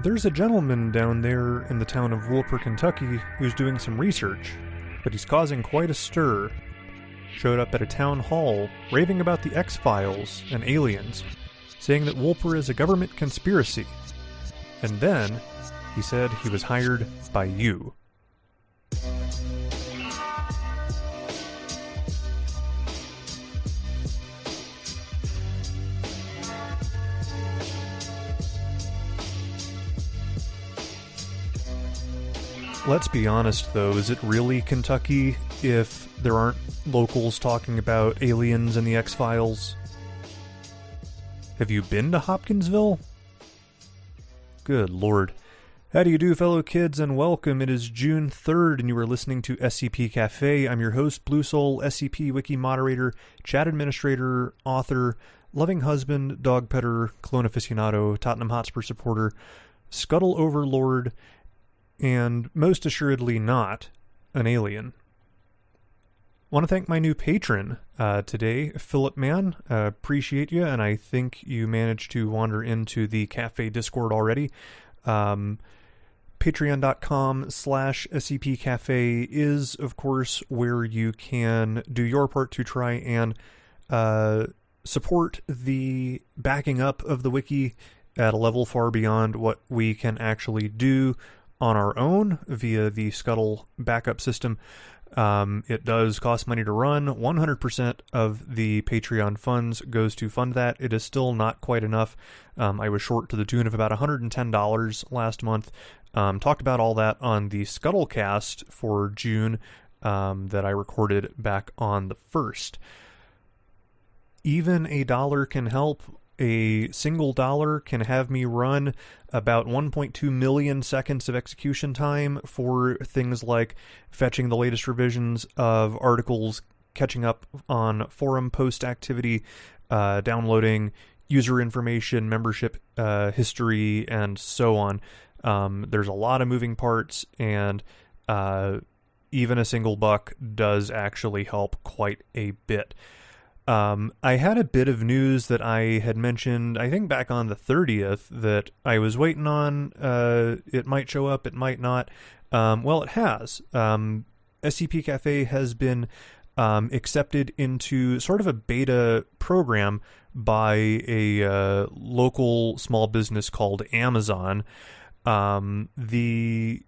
There's a gentleman down there in the town of Woolper, Kentucky, who's doing some research, but he's causing quite a stir. Showed up at a town hall, raving about the X-Files and aliens, saying that Woolper is a government conspiracy. And then, he said he was hired by you. Let's be honest, though, is it really Kentucky if there aren't locals talking about aliens and the X-Files? Have you been to Hopkinsville? Good Lord. How do you do, fellow kids, and welcome. It is June 3rd, and you are listening to SCP Cafe. I'm your host, Blue Soul, SCP Wiki moderator, chat administrator, author, loving husband, dog petter, clone aficionado, Tottenham Hotspur supporter, Scuttle overlord, and most assuredly not an alien. Want to thank my new patron today, Philip Mann. Appreciate you, and I think you managed to wander into the Cafe Discord already. Patreon.com/SCP Cafe is, of course, where you can do your part to try and support the backing up of the wiki at a level far beyond what we can actually do on our own via the Scuttle backup system. It does cost money to run. 100% of the Patreon funds goes to fund that. It is still not quite enough. I was short to the tune of about $110 last month. Talked about all that on the Scuttlecast for June that I recorded back on the 1st. Even a dollar can help. A single dollar can have me run about 1.2 million seconds of execution time for things like fetching the latest revisions of articles, catching up on forum post activity, downloading user information, membership history, and so on. There's a lot of moving parts, and even a single buck does actually help quite a bit. I had a bit of news that I had mentioned, I think back on the 30th, that I was waiting on. It might show up, it might not. Well, it has. SCP Cafe has been accepted into sort of a beta program by a local small business called Amazon. The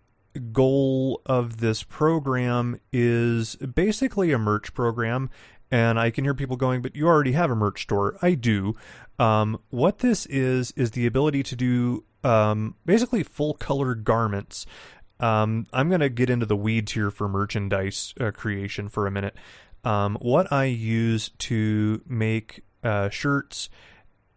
goal of this program is basically a merch program. And I can hear people going, but you already have a merch store. I do. What this is the ability to do basically full-color garments. I'm going to get into the weeds here for merchandise creation for a minute. What I use to make shirts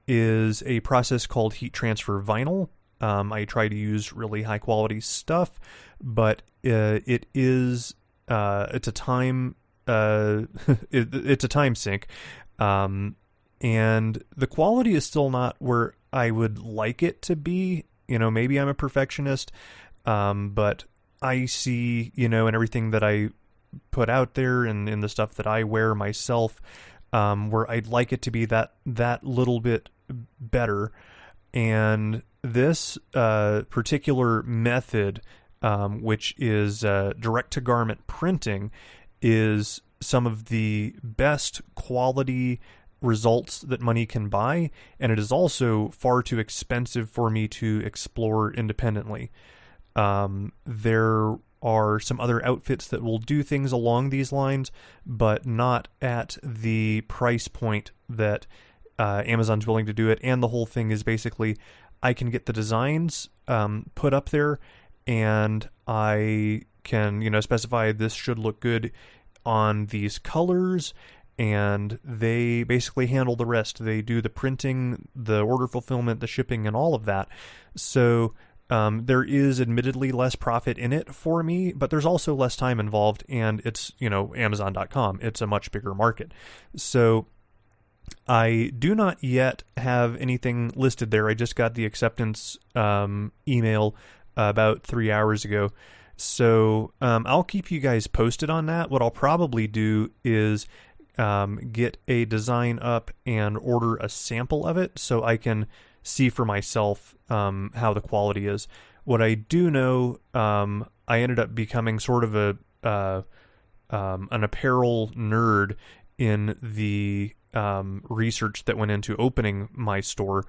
is a process called heat transfer vinyl. I try to use really high-quality stuff, but it's a time... it's a time sink, and the quality is still not where I would like it to be. You know, maybe I'm a perfectionist, but I see, and everything that I put out there and in the stuff that I wear myself, where I'd like it to be that little bit better. And this particular method, which is direct-to-garment printing, is some of the best quality results that money can buy, and it is also far too expensive for me to explore independently. There are some other outfits that will do things along these lines, but not at the price point that Amazon's willing to do it, and the whole thing is basically I can get the designs put up there, and I can, specify this should look good on these colors, and they basically handle the rest. They do the printing, the order fulfillment, the shipping, and all of that. So there is admittedly less profit in it for me, but there's also less time involved, and it's, Amazon.com. It's a much bigger market. So I do not yet have anything listed there. I just got the acceptance email about 3 hours ago. So I'll keep you guys posted on that. What I'll probably do is get a design up and order a sample of it so I can see for myself how the quality is. What I do know, I ended up becoming sort of an apparel nerd in the research that went into opening my store.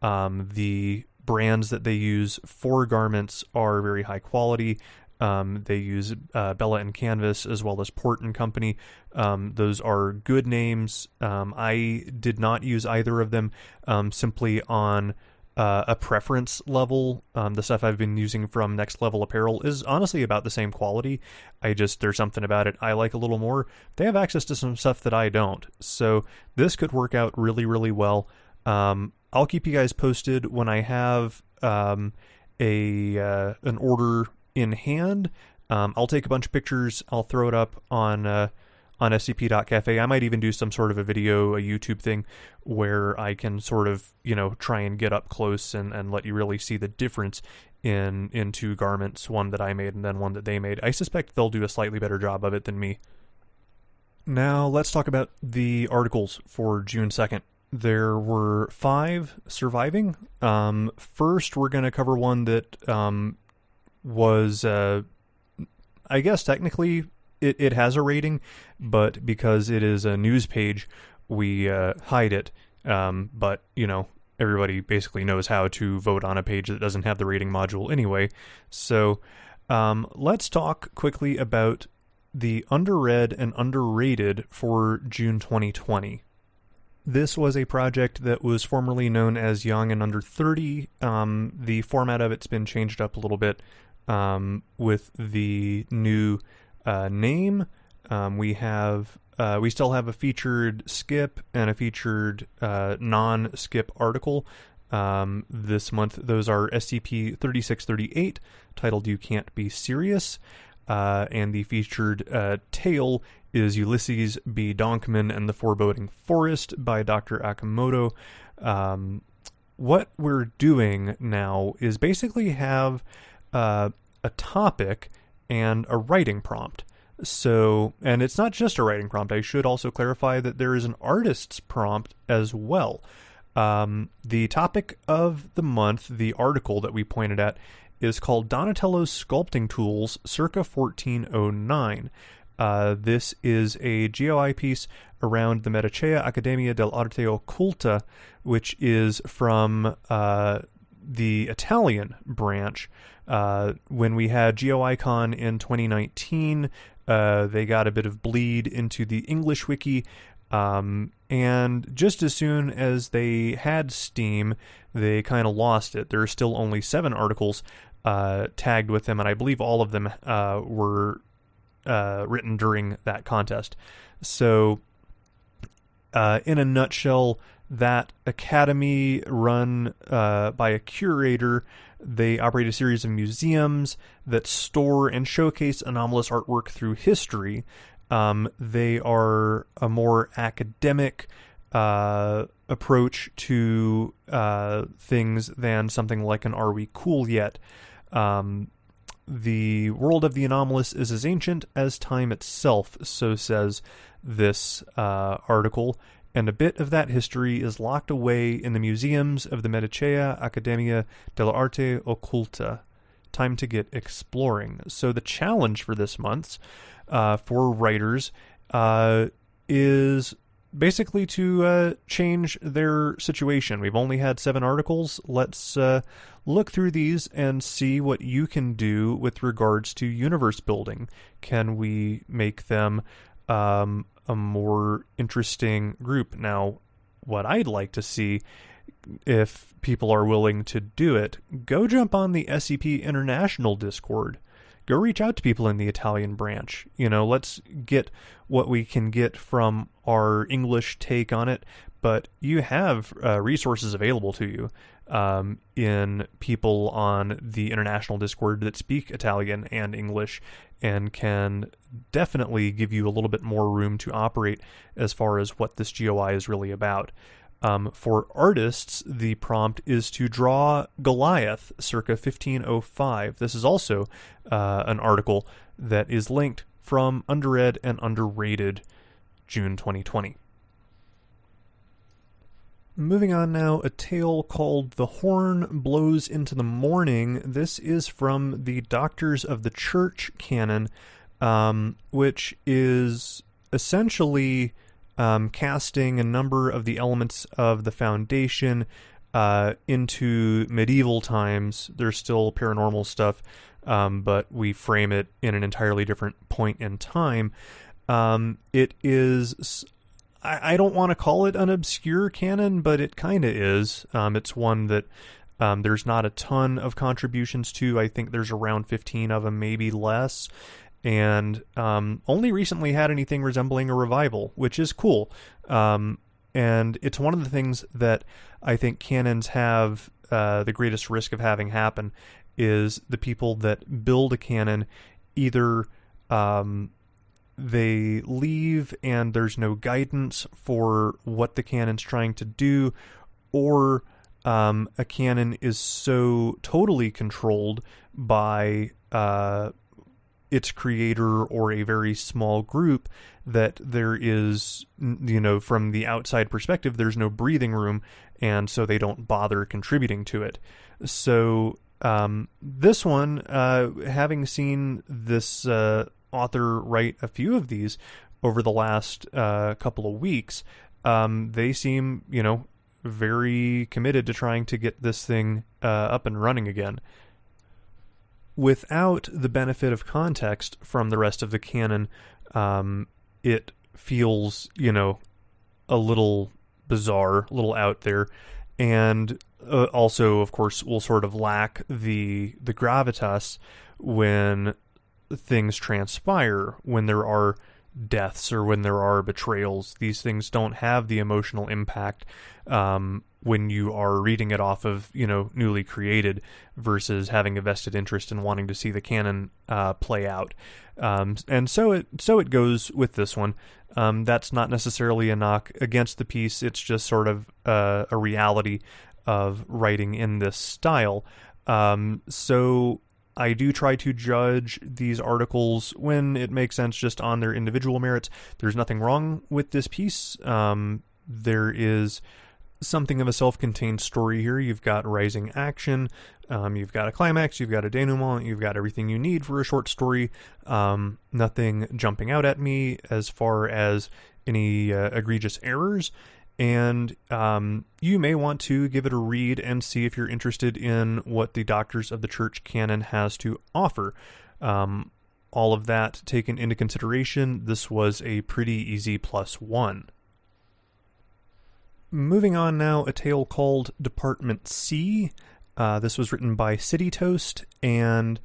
The brands that they use for garments are very high quality. They use Bella and Canvas as well as Port and Company. Those are good names. I did not use either of them simply on a preference level. The stuff I've been using from Next Level Apparel is honestly about the same quality. There's something about it I like a little more. They have access to some stuff that I don't. So this could work out really, really well. I'll keep you guys posted when I have an order in hand. I'll take a bunch of pictures. I'll throw it up on scp.cafe. I might even do some sort of a video, a YouTube thing, where I can sort of, try and get up close and let you really see the difference in two garments, one that I made and then one that they made. I suspect they'll do a slightly better job of it than me. Now let's talk about the articles for June 2nd. There were 5 surviving. First, we're going to cover one that was, I guess technically it has a rating, but because it is a news page, we hide it. But, everybody basically knows how to vote on a page that doesn't have the rating module anyway. So let's talk quickly about the underread and underrated for June 2020. This was a project that was formerly known as Young and Under 30. The format of it's been changed up a little bit with the new name. We still have a featured skip and a featured non-skip article this month. Those are SCP 3638, titled You Can't Be Serious, and the featured tale is Ulysses B. Donkman and the Foreboding Forest by Dr. Akamoto. What we're doing now is basically have a topic and a writing prompt. So, and it's not just a writing prompt. I should also clarify that there is an artist's prompt as well. The topic of the month, the article that we pointed at, is called Donatello's Sculpting Tools circa 1409. This is a GOI piece around the Medicea Accademia dell'Arte Occulta, which is from the Italian branch. When we had GeoIcon in 2019, they got a bit of bleed into the English wiki, and just as soon as they had Steam, they kind of lost it. There are still only 7 articles tagged with them, and I believe all of them were written during that contest. So, in a nutshell, that academy run by a curator, they operate a series of museums that store and showcase anomalous artwork through history. They are a more academic approach to things than something like an Are We Cool Yet? The world of the anomalous is as ancient as time itself, so says this article, and a bit of that history is locked away in the museums of the Medicea Accademia dell'Arte Occulta. Time to get exploring. So the challenge for this month for writers is basically to change their situation. We've only had 7 articles. Let's look through these and see what you can do with regards to universe building. Can we make them a more interesting group? Now, what I'd like to see, if people are willing to do it, go jump on the SCP International Discord. Go reach out to people in the Italian branch. Let's get what we can get from our English take on it, but you have resources available to you in people on the International Discord that speak Italian and English and can definitely give you a little bit more room to operate as far as what this GOI is really about. For artists, the prompt is to draw Goliath circa 1505. This is also an article that is linked from Underread and Underrated June 2020. Moving on now, a tale called The Horn Blows into the Morning. This is from the Doctors of the Church canon, which is essentially casting a number of the elements of the Foundation into medieval times. There's still paranormal stuff, but we frame it in an entirely different point in time. It is... I don't want to call it an obscure canon, but it kind of is. It's one that there's not a ton of contributions to. I think there's around 15 of them, maybe less. And only recently had anything resembling a revival, which is cool. And it's one of the things that I think canons have the greatest risk of having happen is the people that build a canon either... they leave and there's no guidance for what the canon's trying to do, or a canon is so totally controlled by its creator or a very small group that there is, from the outside perspective, there's no breathing room, and so they don't bother contributing to it. So this one, having seen this author write a few of these over the last couple of weeks, they seem, very committed to trying to get this thing up and running again. Without the benefit of context from the rest of the canon, it feels, a little bizarre, a little out there, and also, of course, will sort of lack the gravitas when things transpire, when there are deaths or when there are betrayals. These things don't have the emotional impact when you are reading it off of, newly created versus having a vested interest in wanting to see the canon play out. And so it goes with this one. That's not necessarily a knock against the piece. It's just sort of a reality of writing in this style. So I do try to judge these articles when it makes sense just on their individual merits. There's nothing wrong with this piece. There is something of a self-contained story here. You've got rising action, you've got a climax, you've got a denouement, you've got everything you need for a short story. Nothing jumping out at me as far as any egregious errors. And you may want to give it a read and see if you're interested in what the Doctors of the Church canon has to offer. All of that taken into consideration, this was a pretty easy +1. Moving on now, a tale called Department C. This was written by City Toast, and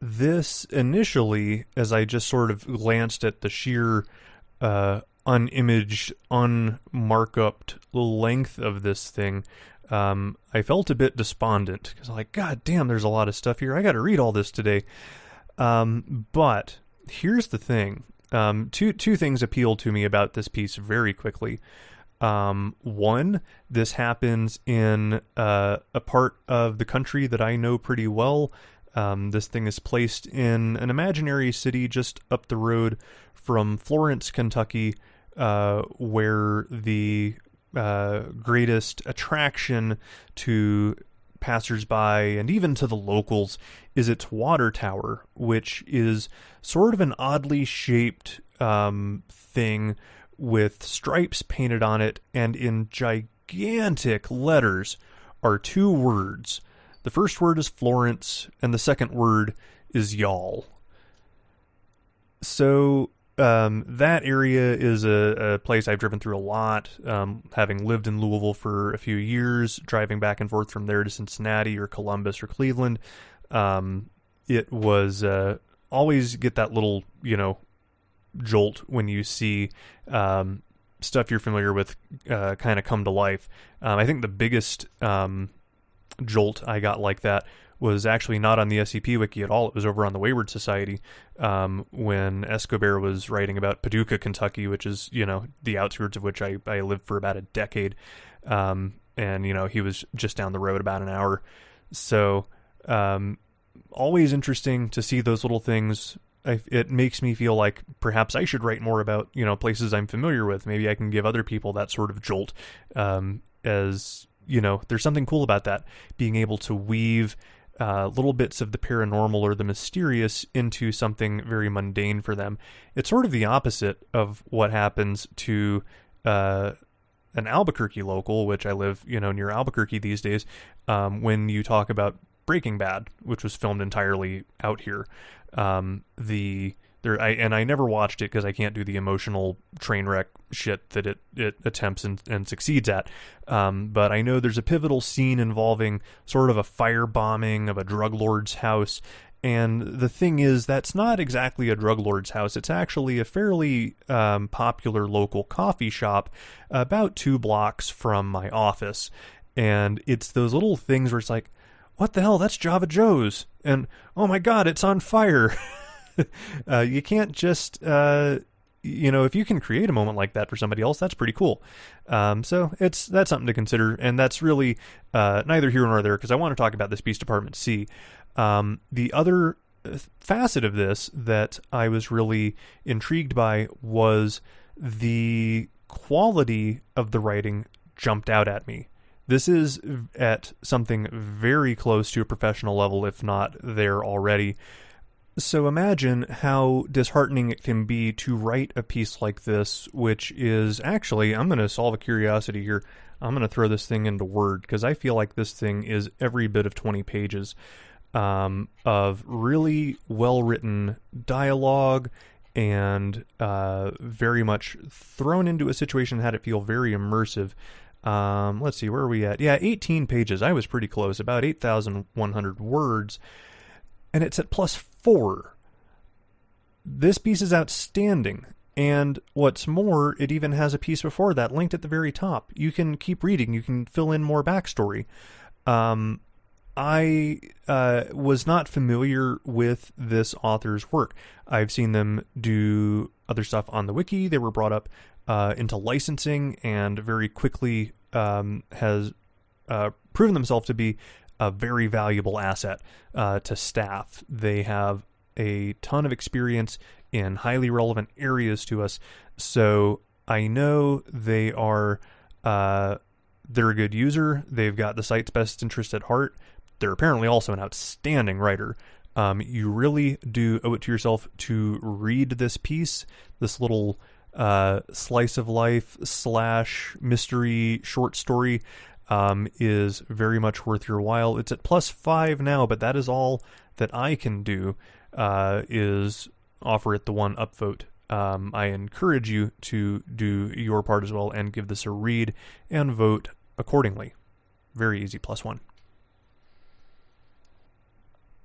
this initially, as I just sort of glanced at the sheer unimaged, unmarkupped length of this thing, I felt a bit despondent because I'm like, God damn, there's a lot of stuff here. I got to read all this today. But here's the thing. Two things appeal to me about this piece very quickly. One, this happens in a part of the country that I know pretty well. This thing is placed in an imaginary city just up the road from Florence, Kentucky, where the greatest attraction to passersby and even to the locals is its water tower, which is sort of an oddly shaped thing with stripes painted on it, and in gigantic letters are two words. The first word is Florence, and the second word is y'all. So that area is a place I've driven through a lot, having lived in Louisville for a few years, driving back and forth from there to Cincinnati or Columbus or Cleveland. It was always get that little, jolt when you see stuff you're familiar with kind of come to life. I think the biggest jolt I got like that was actually not on the SCP Wiki at all. It was over on the Wayward Society when Escobar was writing about Paducah, Kentucky, which is, the outskirts of which I lived for about a decade. And, he was just down the road about an hour. So always interesting to see those little things it makes me feel like perhaps I should write more about, places I'm familiar with. Maybe I can give other people that sort of jolt. As there's something cool about that, being able to weave little bits of the paranormal or the mysterious into something very mundane for them. It's sort of the opposite of what happens to an Albuquerque local, which I live, near Albuquerque these days, when you talk about Breaking Bad, which was filmed entirely out here. I never watched it because I can't do the emotional train wreck shit that it attempts and succeeds at. But I know there's a pivotal scene involving sort of a firebombing of a drug lord's house. And the thing is, that's not exactly a drug lord's house. It's actually a fairly popular local coffee shop about 2 blocks from my office. And it's those little things where it's like, what the hell, that's Java Joe's. And, oh my God, it's on fire. You can't just, if you can create a moment like that for somebody else, that's pretty cool. So that's something to consider. And that's really neither here nor there, because I want to talk about this piece, Department C. The other facet of this that I was really intrigued by was the quality of the writing jumped out at me. This is at something very close to a professional level, if not there already. So imagine how disheartening it can be to write a piece like this, which is actually, I'm going to solve a curiosity here. I'm going to throw this thing into Word, because I feel like this thing is every bit of 20 pages of really well-written dialogue and very much thrown into a situation that had it feel very immersive. Let's see, where are we at? Yeah, 18 pages. I was pretty close, about 8,100 words. And it's at +4. This piece is outstanding. And what's more, it even has a piece before that linked at the very top. You can keep reading. You can fill in more backstory. I was not familiar with this author's work. I've seen them do other stuff on the wiki. They were brought up into licensing and very quickly has proven themselves to be a very valuable asset to staff. They have a ton of experience in highly relevant areas to us, so I know they are they're a good user. They've got the site's best interest at heart. They're apparently also an outstanding writer. You really do owe it to yourself to read this piece, this little slice of life / mystery short story. Is very much worth your while. It's at +5 now, but that is all that I can do, is offer it the 1 upvote. I encourage you to do your part as well and give this a read and vote accordingly. Very easy, +1.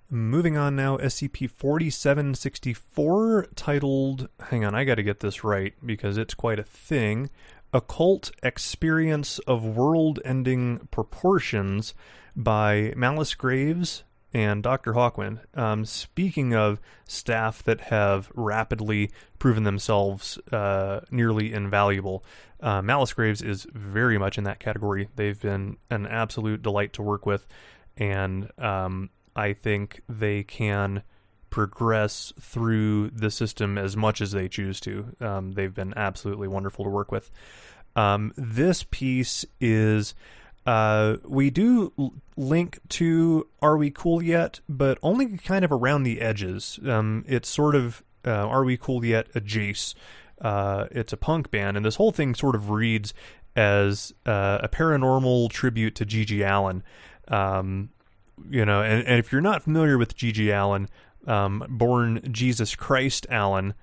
Moving on now, SCP-4764, titled, hang on, I gotta get this right because it's quite a thing, Occult Experience of World-Ending Proportions by Malice Graves and Dr. Hawkwind. Speaking of staff that have rapidly proven themselves nearly invaluable, Malice Graves is very much in that category. They've been an absolute delight to work with, and I think they can progress through the system as much as they choose to. They've been absolutely wonderful to work with. This piece is, we do link to Are We Cool Yet, but only kind of around the edges. It's sort of Are We Cool Yet adjacent. It's a punk band, and this whole thing sort of reads as a paranormal tribute to G.G. Allin. And if you're not familiar with G.G. Allin, born Jesus Christ Allin,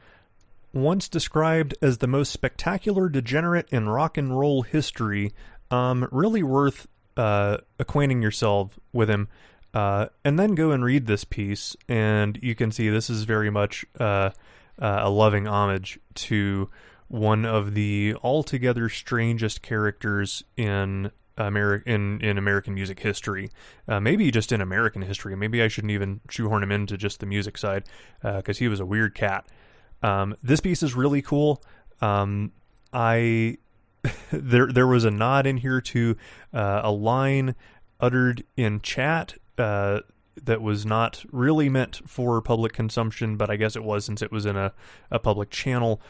once described as the most spectacular degenerate in rock and roll history, really worth acquainting yourself with him, and then go and read this piece, and you can see this is very much a loving homage to one of the altogether strangest characters in American music history, maybe just in American history. Maybe I shouldn't even shoehorn him into just the music side, because he was a weird cat. This piece is really cool. There was a nod in here to a line uttered in chat that was not really meant for public consumption, but I guess it was since it was in a public channel,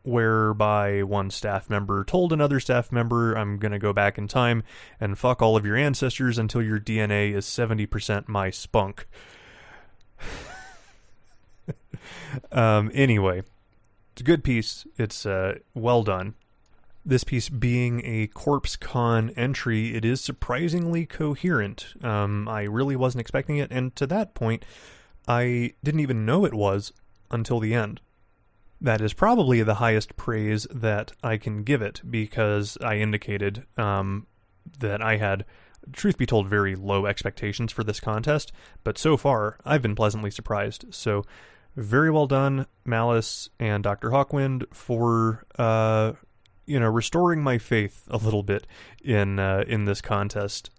whereby one staff member told another staff member, I'm going to go back in time and fuck all of your ancestors until your DNA is 70% my spunk. Anyway, it's a good piece. It's well done. This piece being a CorpseCon entry, it is surprisingly coherent. I really wasn't expecting it, and to that point, I didn't even know it was until the end. That is probably the highest praise that I can give it, because I indicated that I had, truth be told, very low expectations for this contest, but so far, I've been pleasantly surprised. So, very well done, Malice and Dr. Hawkwind, for restoring my faith a little bit in this contest.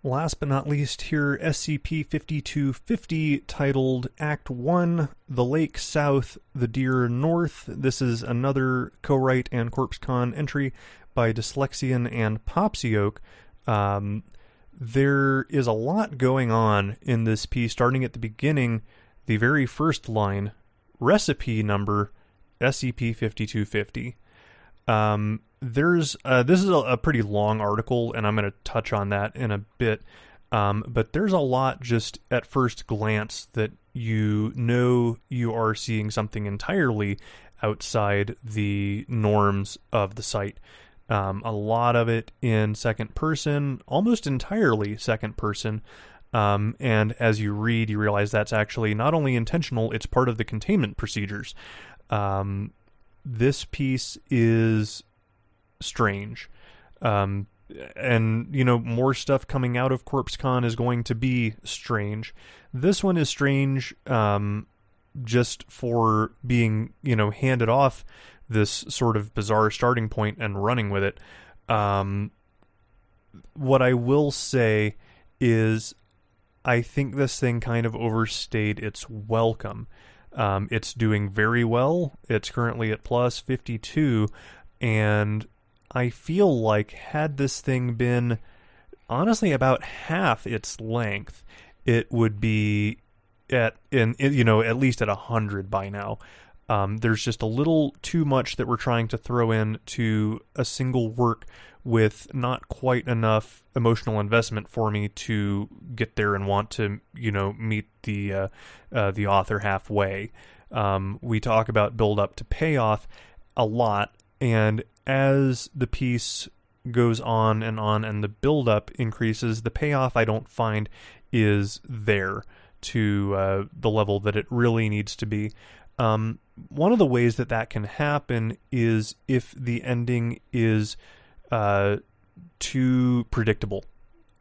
Last but not least, here, SCP-5250, titled Act 1, The Lake South, The Deer North. This is another co-write and CorpseCon entry by Dyslexian and Popsioke. There is a lot going on in this piece, starting at the beginning, the very first line, recipe number SCP-5250. This is a pretty long article, and I'm going to touch on that in a bit. But there's a lot just at first glance that you know you are seeing something entirely outside the norms of the site. A lot of it in second person, almost entirely second person. And as you read, you realize that's actually not only intentional, it's part of the containment procedures. This piece is strange. And, more stuff coming out of CorpseCon is going to be strange. This one is strange just for being, handed off this sort of bizarre starting point and running with it. What I will say is I think this thing kind of overstayed its welcome. It's doing very well. It's currently at plus 52, and I feel like had this thing been honestly about half its length, it would be at least at 100 by now. There's just a little too much that we're trying to throw in to a single work with not quite enough emotional investment for me to get there and want to, meet the author halfway. We talk about build up to payoff a lot, and as the piece goes on and the build up increases, the payoff I don't find is there to the level that it really needs to be. One of the ways that can happen is if the ending is too predictable.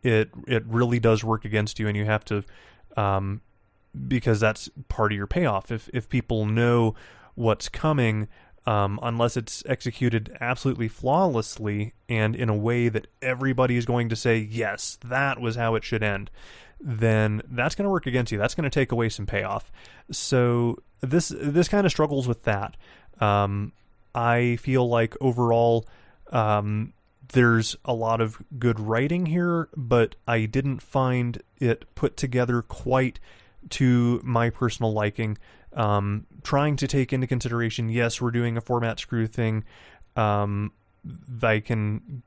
It really does work against you, and you have to, because that's part of your payoff. If people know what's coming, unless it's executed absolutely flawlessly and in a way that everybody is going to say, yes, that was how it should end, then that's going to work against you. That's going to take away some payoff. So this kind of struggles with that. I feel like overall, there's a lot of good writing here, but I didn't find it put together quite to my personal liking. Trying to take into consideration, yes, we're doing a format screw thing. I can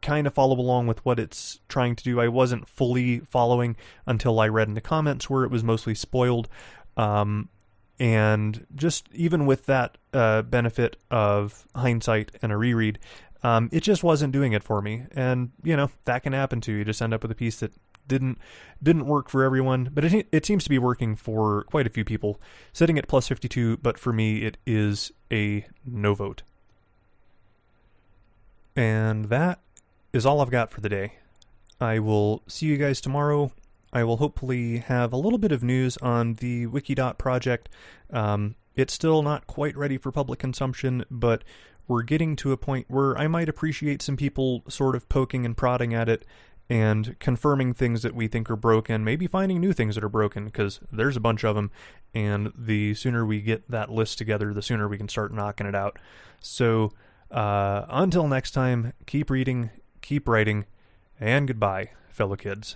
kind of follow along with what it's trying to do. I wasn't fully following until I read in the comments where it was mostly spoiled. And just even with that benefit of hindsight and a reread, it just wasn't doing it for me. And, that can happen too. You just end up with a piece that didn't work for everyone, but it seems to be working for quite a few people, sitting at plus 52, but for me it is a no vote. And that is all I've got for the day. I will see you guys tomorrow. I will hopefully have a little bit of news on the Wikidot project. It's still not quite ready for public consumption, but we're getting to a point where I might appreciate some people sort of poking and prodding at it and confirming things that we think are broken, maybe finding new things that are broken, because there's a bunch of them, and the sooner we get that list together, the sooner we can start knocking it out. So, until next time, keep reading, keep writing, and goodbye, fellow kids.